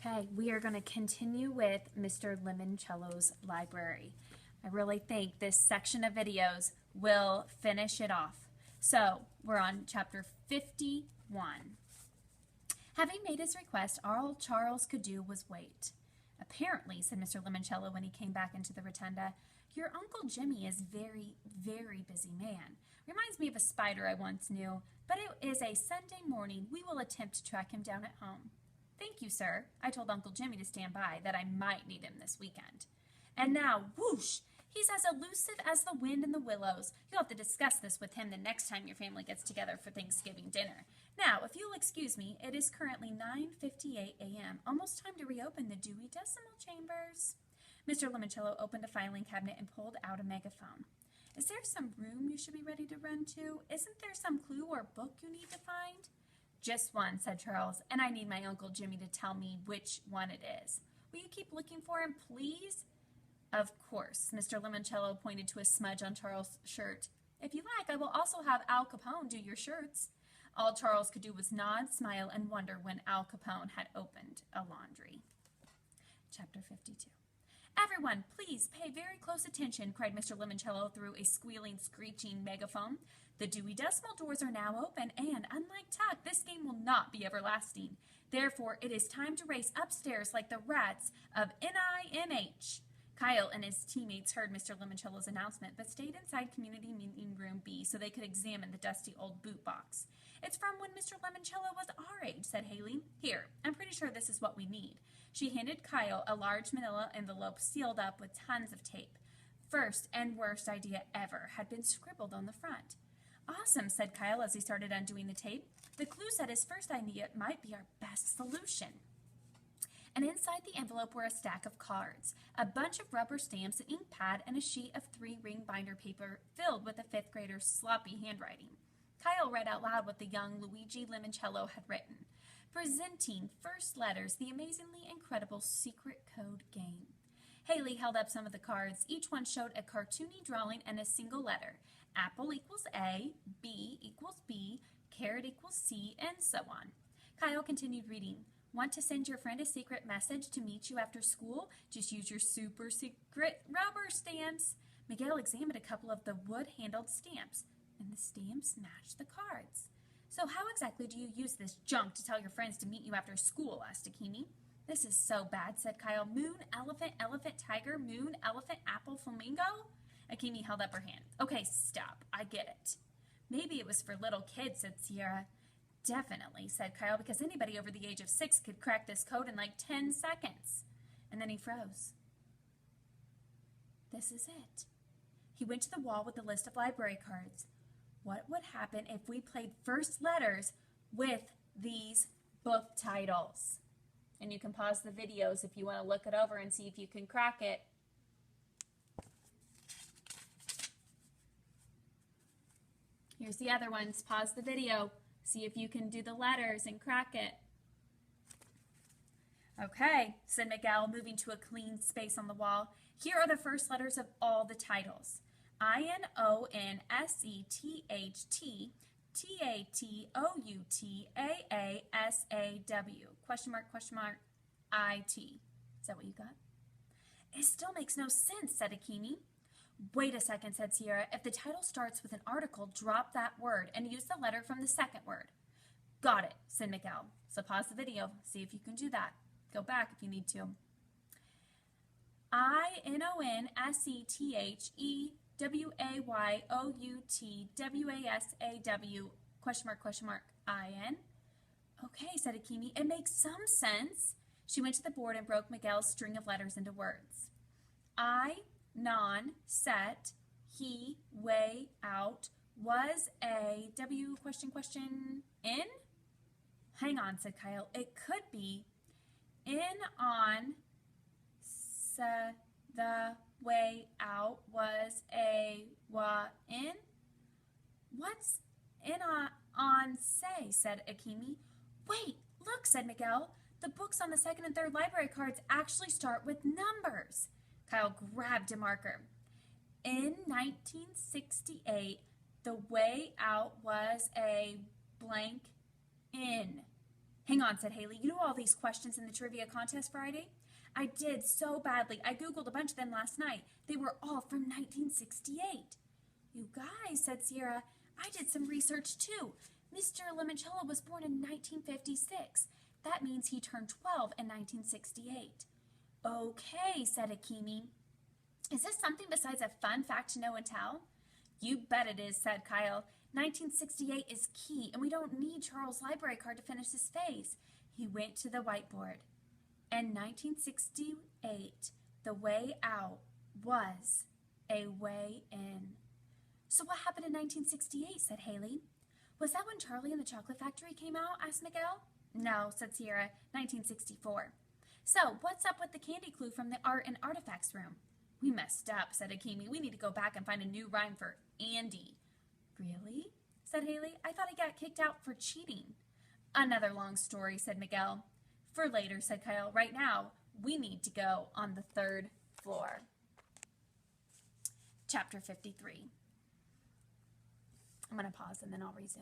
Okay, we are going to continue with Mr. Lemoncello's library. I really think this section of videos will finish it off. So, we're on chapter 51. Having made his request, all Charles could do was wait. Apparently, said Mr. Lemoncello when he came back into the rotunda, your Uncle Jimmy is very busy man. Reminds me of a spider I once knew, but it is a Sunday morning. We will attempt to track him down at home. Thank you, sir. I told Uncle Jimmy to stand by, that I might need him this weekend. And now, whoosh! He's as elusive as the wind in the willows. You'll have to discuss this with him the next time your family gets together for Thanksgiving dinner. Now, if you'll excuse me, it is currently 9:58 a.m., almost time to reopen the Dewey Decimal Chambers. Mr. Lemoncello opened a filing cabinet and pulled out a megaphone. Is there some room you should be ready to run to? Isn't there some clue or book you need to find? Just one, said Charles, and I need my Uncle Jimmy to tell me which one it is. Will you keep looking for him, please? Of course. Mr. Lemoncello pointed to a smudge on Charles' shirt. If you like, I will also have Al Capone do your shirts. All Charles could do was nod, smile, and wonder when Al Capone had opened a laundry. Chapter 52. Everyone, please pay very close attention, cried Mr. Lemoncello through a squealing, screeching megaphone. The Dewey Decimal doors are now open, and, unlike Tuck, this game will not be everlasting. Therefore, it is time to race upstairs like the rats of NIMH. Kyle and his teammates heard Mr. Lemoncello's announcement, but stayed inside Community Meeting Room B so they could examine the dusty old boot box. It's from when Mr. Lemoncello was our age, said Haley. Here, I'm pretty sure this is what we need. She handed Kyle a large manila envelope sealed up with tons of tape. First and worst idea ever had been scribbled on the front. Awesome, said Kyle as he started undoing the tape. The clue said his first idea might be our best solution. And inside the envelope were a stack of cards, a bunch of rubber stamps, an ink pad, and a sheet of 3-ring binder paper filled with a fifth grader's sloppy handwriting. Kyle read out loud what the young Luigi Limoncello had written. Presenting first letters, the amazingly incredible secret code game. Haley held up some of the cards. Each one showed a cartoony drawing and a single letter. Apple equals A, B equals B, carrot equals C, and so on. Kyle continued reading. Want to send your friend a secret message to meet you after school? Just use your super secret rubber stamps. Miguel examined a couple of the wood-handled stamps, and the stamps matched the cards. So how exactly do you use this junk to tell your friends to meet you after school? Asked Akimi. This is so bad, said Kyle. Moon, elephant, elephant, tiger, moon, elephant, apple, flamingo? Akimi held up her hand. Okay, stop. I get it. Maybe it was for little kids, said Sierra. Definitely, said Kyle, because anybody over the age of 6 could crack this code in like 10 seconds. And then he froze. This is it. He went to the wall with the list of library cards. What would happen if we played first letters with these book titles? And you can pause the videos if you want to look it over and see if you can crack it. Here's the other ones. Pause the video. See if you can do the letters and crack it. Okay, said Miguel, moving to a clean space on the wall. Here are the first letters of all the titles. INONSETHT TATOUTAASAW question mark IT. Is that what you got? It still makes no sense, said Akimi. Wait a second, said Sierra. If the title starts with an article, drop that word and use the letter from the second word. Got it, said Miguel. So pause the video. See if you can do that. Go back if you need to. INONSETHEWAYOUTWASAW question mark IN. Okay, said Akimi. It makes some sense. She went to the board and broke Miguel's string of letters into words. Non, set, he, way, out, was a, W, question, in? Hang on, said Kyle. It could be in, on, the, way, out, was a, in? What's in, on, say, said Akimi. Wait, look, said Miguel. The books on the second and third library cards actually start with numbers. Kyle grabbed a marker. In 1968, the way out was a blank in. Hang on, said Haley. You know all these questions in the trivia contest Friday? I did so badly. I Googled a bunch of them last night. They were all from 1968. You guys, said Sierra, I did some research too. Mr. Lemoncello was born in 1956. That means he turned 12 in 1968. Okay, said Akimi. Is this something besides a fun fact to know and tell? You bet it is, said Kyle. 1968 is key, and we don't need Charles' library card to finish his phase. He went to the whiteboard. In 1968, the way out was a way in. So what happened in 1968, said Haley. Was that when Charlie and the Chocolate Factory came out, asked Miguel. No, said Sierra, 1964. So what's up with the candy clue from the art and artifacts room? We messed up, said Akimi. We need to go back and find a new rhyme for Andy. Really? Said Haley. I thought he got kicked out for cheating. Another long story, said Miguel. For later, said Kyle. Right now, we need to go on the 3rd floor. Chapter 53. I'm going to pause and then I'll resume.